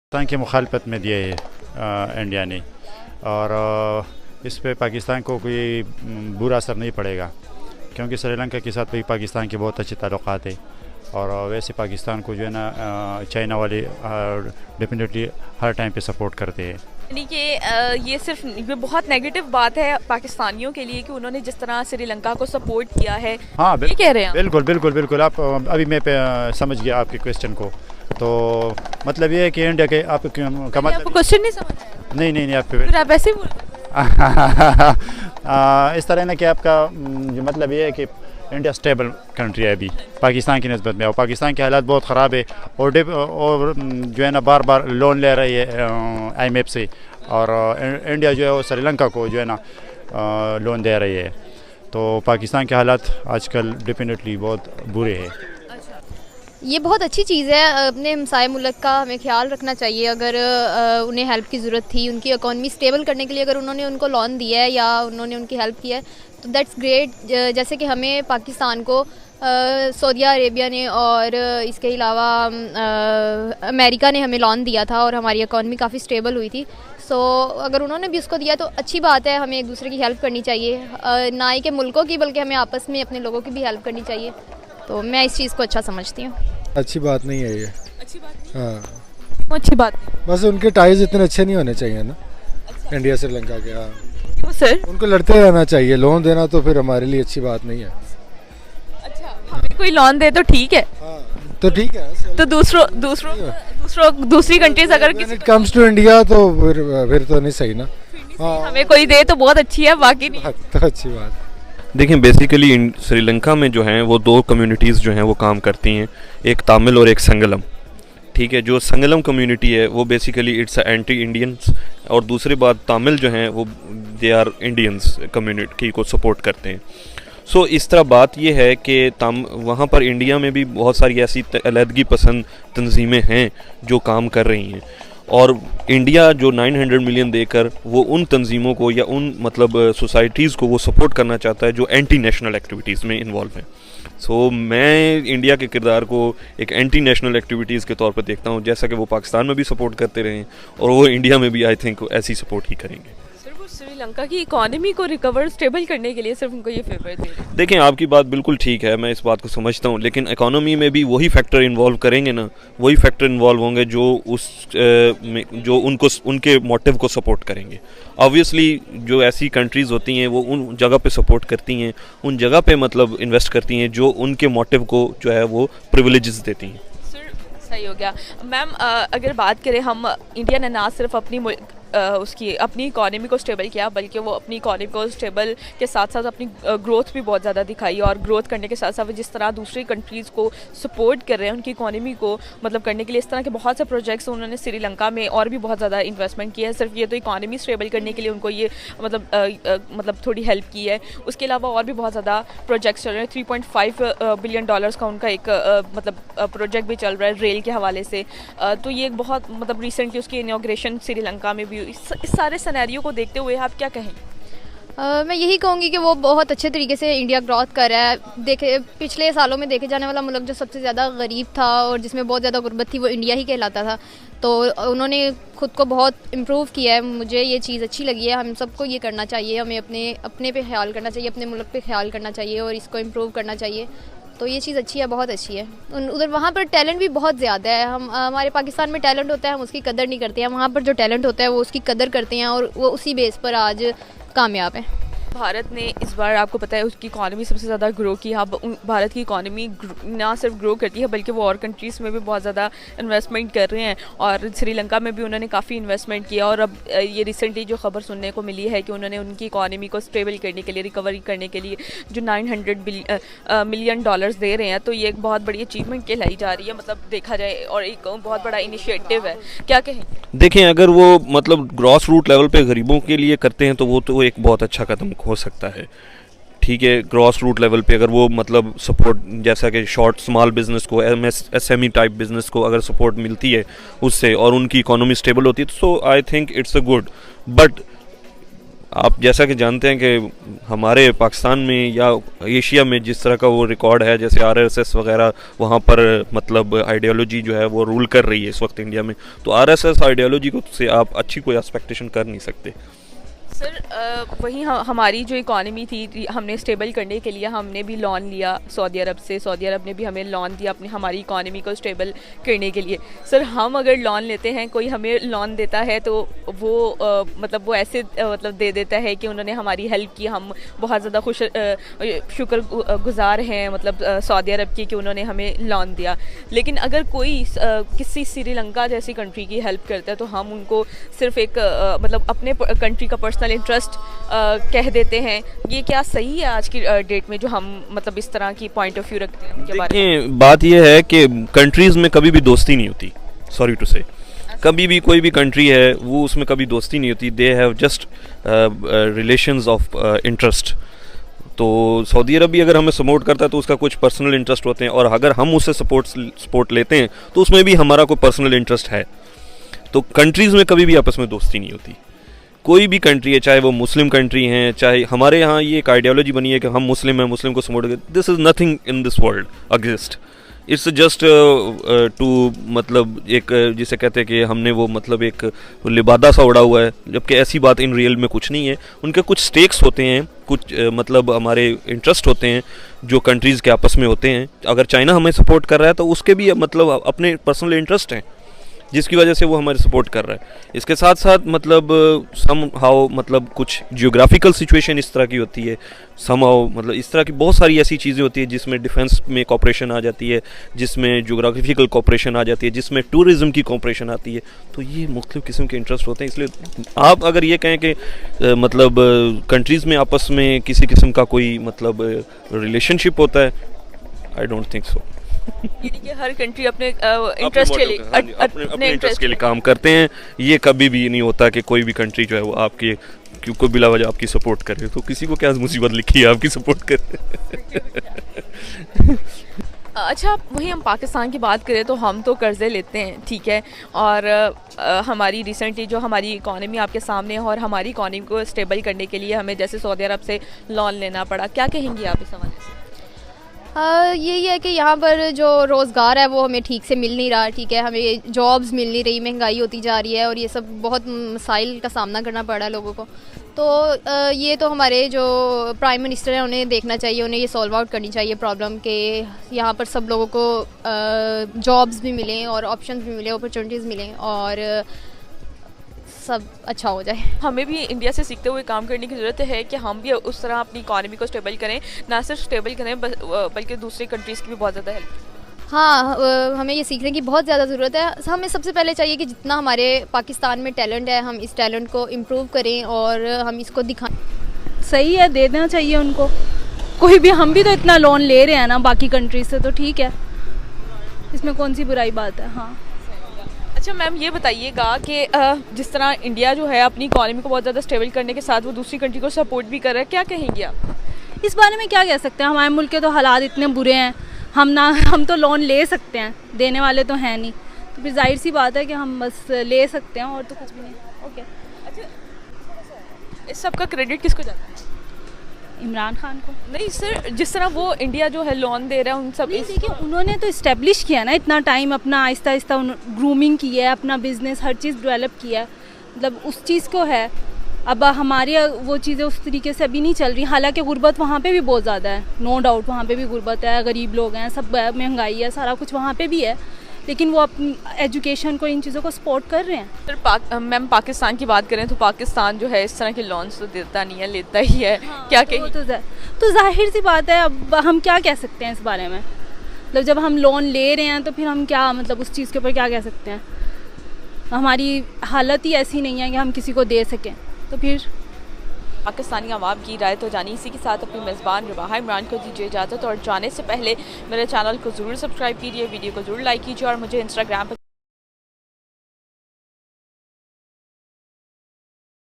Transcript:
पाकिस्तान की मुखालफत में दिए है इंडिया ने, और इस पे पाकिस्तान को कोई बुरा असर नहीं पड़ेगा, क्योंकि श्रीलंका के साथ भी पाकिस्तान के बहुत अच्छे ताल्लुक़ात है। और वैसे पाकिस्तान को जो है ना चाइना वाले डेफिनेटली हर टाइम पे सपोर्ट करते हैं। यानी कि ये बहुत नेगेटिव बात है पाकिस्तानियों के लिए कि उन्होंने जिस तरह श्रीलंका को सपोर्ट किया है। हाँ ये कह रहे हैं बिल्कुल बिल्कुल बिल्कुल। आप अभी मैं समझ गया आपके क्वेश्चन को। तो मतलब ये है कि इंडिया के आप का मतलब आपको क्वेश्चन नहीं समझ आया? नहीं आप फिर आप ऐसे ही बोल इस तरह ना कि आपका जो मतलब ये है कि इंडिया स्टेबल कंट्री है अभी पाकिस्तान की निस्बत में, और पाकिस्तान के हालात बहुत ख़राब है, और जो है ना बार बार लोन ले रही है IMF से, और इंडिया जो है वो श्रीलंका को जो है ना लोन दे रही है। तो पाकिस्तान के हालात आजकल डेफिनेटली बहुत बुरे हैं। ये बहुत अच्छी चीज़ है। अपने हमसाय मुल्क का हमें ख्याल रखना चाहिए। अगर उन्हें हेल्प की ज़रूरत थी, उनकी इकॉनमी स्टेबल करने के लिए अगर उन्होंने उनको लोन दिया है या उन्होंने उनकी हेल्प की है तो दैट्स ग्रेट। जैसे कि हमें पाकिस्तान को सऊदी अरेबिया ने और इसके अलावा अमेरिका ने हमें लोन दिया था और हमारी इकॉनमी काफ़ी स्टेबल हुई थी। सो अगर उन्होंने भी उसको दिया तो अच्छी बात है। हमें एक दूसरे की हेल्प करनी चाहिए, ना ही कि मुल्कों की बल्कि हमें आपस में अपने लोगों की भी हेल्प करनी चाहिए। तो मैं इस चीज़ को अच्छा समझती हूँ। अच्छी बात नहीं है ये। अच्छी बात हाँ, अच्छी बात बस उनके टाइज इतने अच्छे नहीं होने चाहिए ना। इंडिया श्रीलंका के। हाँ क्यों सर? उनको लड़ते रहना चाहिए। लोन देना तो फिर हमारे लिए अच्छी बात नहीं है। अच्छा, हमें कोई लोन दे तो ठीक है। हाँ तो ठीक है। तो दूसरी कंट्रीज अगर When it comes to India तो फिर तो नहीं सही ना। हाँ हमें कोई दे तो बहुत अच्छी है, बाकी नहीं। तो अच्छी बात। देखिए बेसिकली श्रीलंका में जो हैं वो दो कम्युनिटीज़ जो हैं वो काम करती हैं, एक तमिल और एक संगलम। ठीक है, जो संगलम कम्युनिटी है वो बेसिकली इट्स एंटी इंडियंस, और दूसरी बात तमिल जो हैं वो दे आर इंडियंस कम्युनिटी को सपोर्ट करते हैं। सो इस तरह बात ये है कि वहाँ पर इंडिया में भी बहुत सारी ऐसी अलहदगी पसंद तंजीमें हैं जो काम कर रही हैं, और इंडिया जो 900 मिलियन देकर वो उन तंजीमों को या उन मतलब सोसाइटीज़ को वो सपोर्ट करना चाहता है जो एंटी नेशनल एक्टिविटीज़ में इन्वॉल्व हैं। सो मैं इंडिया के किरदार को एक एंटी नेशनल एक्टिविटीज़ के तौर पर देखता हूँ, जैसा कि वो पाकिस्तान में भी सपोर्ट करते रहे और वो इंडिया में भी आई थिंक ऐसी सपोर्ट ही करेंगे। श्रीलंका की इकोनॉमी को रिकवर स्टेबल करने के लिए सिर्फ उनको ये फेवर दे रहे हैं। देखें आपकी बात बिल्कुल ठीक है, मैं इस बात को समझता हूँ, लेकिन इकोनॉमी में भी वही फैक्टर इन्वॉल्व करेंगे ना, वही फैक्टर इन्वॉल्व होंगे जो उनके मोटिव को सपोर्ट करेंगे। ऑब्वियसली जो ऐसी कंट्रीज़ होती हैं वो उन जगह पे सपोर्ट करती हैं, उन जगह पे मतलब इन्वेस्ट करती हैं जो उनके मोटिव को जो है वो प्रिविलेजेस देती हैं। सही हो गया मैम। अगर बात करें हम, इंडिया ने ना सिर्फ उसकी अपनी इकोनॉमी को स्टेबल किया, बल्कि वो अपनी इकोनॉमी को स्टेबल के साथ साथ अपनी ग्रोथ भी बहुत ज़्यादा दिखाई, और ग्रोथ करने के साथ साथ जिस तरह दूसरी कंट्रीज़ को सपोर्ट कर रहे हैं उनकी इकोनॉमी को मतलब करने के लिए, इस तरह के बहुत से प्रोजेक्ट्स उन्होंने श्रीलंका में और भी बहुत ज़्यादा इन्वेस्टमेंट किया है। सिर्फ ये तो इकोनॉमी स्टेबल करने के लिए उनको ये मतलब थोड़ी हेल्प की है, उसके अलावा और भी बहुत ज़्यादा प्रोजेक्ट्स चल रहे हैं। $3.5 बिलियन का उनका एक प्रोजेक्ट भी चल रहा है रेल के हवाले से। तो ये एक बहुत मतलब रिसेंटली उसकी इनॉग्रेशन श्रीलंका में भी। इस सारे सिनेरियो को देखते हुए आप क्या कहें? मैं यही कहूँगी कि वो बहुत अच्छे तरीके से इंडिया ग्रोथ कर रहा है। देखे पिछले सालों में देखे जाने वाला मुल्क जो सबसे ज़्यादा गरीब था और जिसमें बहुत ज़्यादा गुर्बत थी वो इंडिया ही कहलाता था। तो उन्होंने खुद को बहुत इम्प्रूव किया है। मुझे ये चीज़ अच्छी लगी है। हम सबको ये करना चाहिए, हमें अपने पे ख्याल करना चाहिए, अपने मुल्क पे ख्याल करना चाहिए और इसको इम्प्रूव करना चाहिए। तो ये चीज़ अच्छी है, बहुत अच्छी है। उधर वहाँ पर टैलेंट भी बहुत ज़्यादा है। हमारे पाकिस्तान में टैलेंट होता है, हम उसकी कदर नहीं करते हैं। वहाँ पर जो टैलेंट होता है वो उसकी कदर करते हैं और वो उसी बेस पर आज कामयाब है। भारत ने इस बार आपको पता है उसकी इकॉनमी सबसे ज़्यादा ग्रो की। अब भारत की इकॉनमी ना सिर्फ ग्रो करती है बल्कि वो और कंट्रीज़ में भी बहुत ज़्यादा इन्वेस्टमेंट कर रहे हैं, और श्रीलंका में भी उन्होंने काफ़ी इन्वेस्टमेंट किया। और अब ये रिसेंटली जो खबर सुनने को मिली है कि उन्होंने उनकी इकॉनमी को स्टेबल करने के लिए, रिकवरी करने के लिए जो $900 मिलियन दे रहे हैं, तो ये एक बहुत बड़ी अचीवमेंट कहलाई जा रही है, मतलब देखा जाए, और एक बहुत बड़ा इनिशिएटिव है। क्या कहें? देखें अगर वो मतलब ग्रॉस रूट लेवल पे गरीबों के लिए करते हैं तो वो एक बहुत अच्छा कदम हो सकता है। ठीक है, ग्रॉस रूट लेवल पे अगर वो मतलब सपोर्ट, जैसा कि शॉर्ट स्मॉल बिजनेस को, SME टाइप बिजनेस को अगर सपोर्ट मिलती है उससे और उनकी इकोनॉमी स्टेबल होती है, तो I think it's a good. But आप जैसा कि जानते हैं कि हमारे पाकिस्तान में या एशिया में जिस तरह का वो रिकॉर्ड है, जैसे आरएसएस वगैरह वहाँ पर मतलब आइडियोलॉजी जो है वो रूल कर रही है इस वक्त इंडिया में, तो आरएसएस आइडियोलॉजी को से आप अच्छी कोई एक्सपेक्टेशन कर नहीं सकते। सर वहीं हमारी जो इकॉनमी थी हमने स्टेबल करने के लिए हमने भी लोन लिया सऊदी अरब से, सऊदी अरब ने भी हमें लोन दिया अपनी हमारी इकॉनमी को स्टेबल करने के लिए। सर हम अगर लोन लेते हैं, कोई हमें लोन देता है तो वो मतलब वो ऐसे मतलब दे देता है कि उन्होंने हमारी हेल्प की, हम बहुत ज़्यादा शुक्रगुजार हैं मतलब सऊदी अरब की कि उन्होंने हमें लोन दिया। लेकिन अगर कोई किसी श्रीलंका जैसी कंट्री की हेल्प करता है तो हम उनको सिर्फ एक मतलब अपने कंट्री का पर्सनल इंटरेस्ट कह देते हैं। ये क्या सही है आज की डेट में जो हम मतलब इस तरह की पॉइंट ऑफ व्यू रखते हैं उनके बारे में? बात ये है कि कंट्रीज़ में कभी भी दोस्ती नहीं होती, सॉरी टू से। कभी भी कोई भी कंट्री है वो उसमें कभी दोस्ती नहीं होती, they have just relations of interest. तो सऊदी अरब भी अगर हमें सपोर्ट करता है तो उसका कुछ पर्सनल इंटरेस्ट होते हैं, और अगर हम उससे सपोर्ट लेते हैं तो उसमें भी हमारा कोई पर्सनल इंटरेस्ट है। तो कंट्रीज़ में कभी भी आपस में दोस्ती नहीं होती। कोई भी कंट्री है, चाहे वो मुस्लिम कंट्री हैं, चाहे हमारे यहाँ ये एक आइडियोलॉजी बनी है कि हम मुस्लिम हैं, मुस्लिम को सपोर्ट करें। This is nothing in this world exist. It's just to मतलब एक जिसे कहते हैं कि हमने वो मतलब एक लिबादा सा उड़ा हुआ है, जबकि ऐसी बात इन रियल में कुछ नहीं है। उनके कुछ स्टेक्स होते हैं, कुछ मतलब हमारे इंटरेस्ट होते हैं जो कंट्रीज़ के आपस में होते हैं। अगर चाइना हमें सपोर्ट कर रहा है तो उसके भी मतलब अपने पर्सनल इंटरेस्ट हैं जिसकी वजह से वो हमारे सपोर्ट कर रहा है। इसके साथ साथ मतलब सम हाउ मतलब कुछ जियोग्राफिकल सिचुएशन इस तरह की होती है, सम हाउ मतलब इस तरह की बहुत सारी ऐसी चीज़ें होती है जिसमें डिफेंस में कॉपरेशन आ जाती है, जिसमें जियोग्राफिकल कॉपरेशन आ जाती है, जिसमें टूरिज़्म की कॉपरेशन आती है। तो ये मुख्तलिफ किस्म के इंटरेस्ट होते हैं। इसलिए आप अगर ये कहें कि मतलब कंट्रीज़ में आपस में किसी किस्म का कोई मतलब रिलेशनशिप होता है, आई डोंट थिंक सो। यानी कि हर कंट्री अपने इंटरेस्ट के लिए अपने इंटरेस्ट के लिए काम करते हैं। ये कभी भी नहीं होता कि कोई भी कंट्री जो है वो आपकी कोई बिला वजह आपकी सपोर्ट करे। तो किसी को क्या मुसीबत लिखी है आपकी सपोर्ट करे। अच्छा, वहीं हम पाकिस्तान की बात करें तो हम तो कर्ज़े लेते हैं, ठीक है, और हमारी रिसेंटली जो हमारी इकॉनमी आपके सामने है और हमारी इकॉनमी को स्टेबल करने के लिए हमें जैसे सऊदी अरब से लोन लेना पड़ा। क्या कहेंगी आप इस हवाले से? यही है कि यहाँ पर जो रोज़गार है वो हमें ठीक से मिल नहीं रहा, ठीक है, हमें जॉब्स मिल नहीं रही, महंगाई होती जा रही है और ये सब बहुत मसाइल का सामना करना पड़ रहा है लोगों को। तो ये तो हमारे जो प्राइम मिनिस्टर हैं उन्हें देखना चाहिए, उन्हें ये सॉल्व आउट करनी चाहिए प्रॉब्लम के यहाँ पर सब लोगों को जॉब्स भी मिलें और ऑप्शंस भी मिलें, अपॉर्चुनिटीज़ मिलें और सब अच्छा हो जाए। हमें भी इंडिया से सीखते हुए काम करने की ज़रूरत है कि हम भी उस तरह अपनी इकॉनमी को स्टेबल करें, ना सिर्फ स्टेबल करें बल्कि दूसरी कंट्रीज़ की भी बहुत ज़्यादा हेल्प। हाँ, हमें ये सीखने की बहुत ज़्यादा ज़रूरत है। हमें सबसे पहले चाहिए कि जितना हमारे पाकिस्तान में टैलेंट है हम इस टैलेंट को इम्प्रूव करें और हम इसको दिखाएं। सही है, दे देना चाहिए उनको। कोई भी, हम भी तो इतना लोन ले रहे हैं ना बाकी कंट्रीज से, तो ठीक है, इसमें कौन सी बुराई बात है। हाँ, अच्छा मैम, ये बताइएगा कि जिस तरह इंडिया जो है अपनी इकॉनमी को बहुत ज़्यादा स्टेबल करने के साथ वो दूसरी कंट्री को सपोर्ट भी कर रहा है, क्या कहेंगी आप इस बारे में? क्या कह सकते हैं, हमारे मुल्क के तो हालात इतने बुरे हैं, हम तो लोन ले सकते हैं, देने वाले तो हैं नहीं, तो फिर जाहिर सी बात है कि हम बस ले सकते हैं और तो कुछ भी नहीं। ओके, अच्छा, इस सब का क्रेडिट किसको जाता है? इमरान खान को। नहीं सर, जिस तरह वो इंडिया जो है लोन दे रहा है उन सब, देखिए उन्होंने तो इस्टेब्लिश किया ना इतना टाइम, अपना आहिस्ता आहिस्ता ग्रूमिंग की है, अपना बिजनेस हर चीज़ डेवलप किया है, मतलब उस चीज़ को है। अब हमारी वो चीज़ें उस तरीके से अभी नहीं चल रही, हालांकि गुर्बत वहाँ पे भी बहुत ज़्यादा है, नो डाउट वहाँ पे भी गुर्बत है, गरीब लोग हैं, सब महंगाई है, सारा कुछ वहाँ पे भी है, लेकिन वो अपनी एजुकेशन को, इन चीज़ों को सपोर्ट कर रहे हैं। सर मैम, पाकिस्तान की बात करें तो पाकिस्तान जो है इस तरह के लोन्स तो देता नहीं है, लेता ही है। हाँ, क्या कहें? तो जाहिर सी बात है, अब हम क्या कह सकते हैं इस बारे में, मतलब जब हम लोन ले रहे हैं तो फिर हम क्या, मतलब उस चीज़ के ऊपर क्या कह सकते हैं? हमारी हालत ही ऐसी नहीं है कि हम किसी को दे सकें, तो फिर पाकिस्तानी अवाम की राय तो जानी। इसी के साथ अपनी मेज़बान रवाहा इमरान को दीजिए इजाज़त, और जाने से पहले मेरे चैनल को ज़रूर सब्सक्राइब कीजिए, वीडियो को ज़रूर लाइक कीजिए और मुझे इंस्टाग्राम पर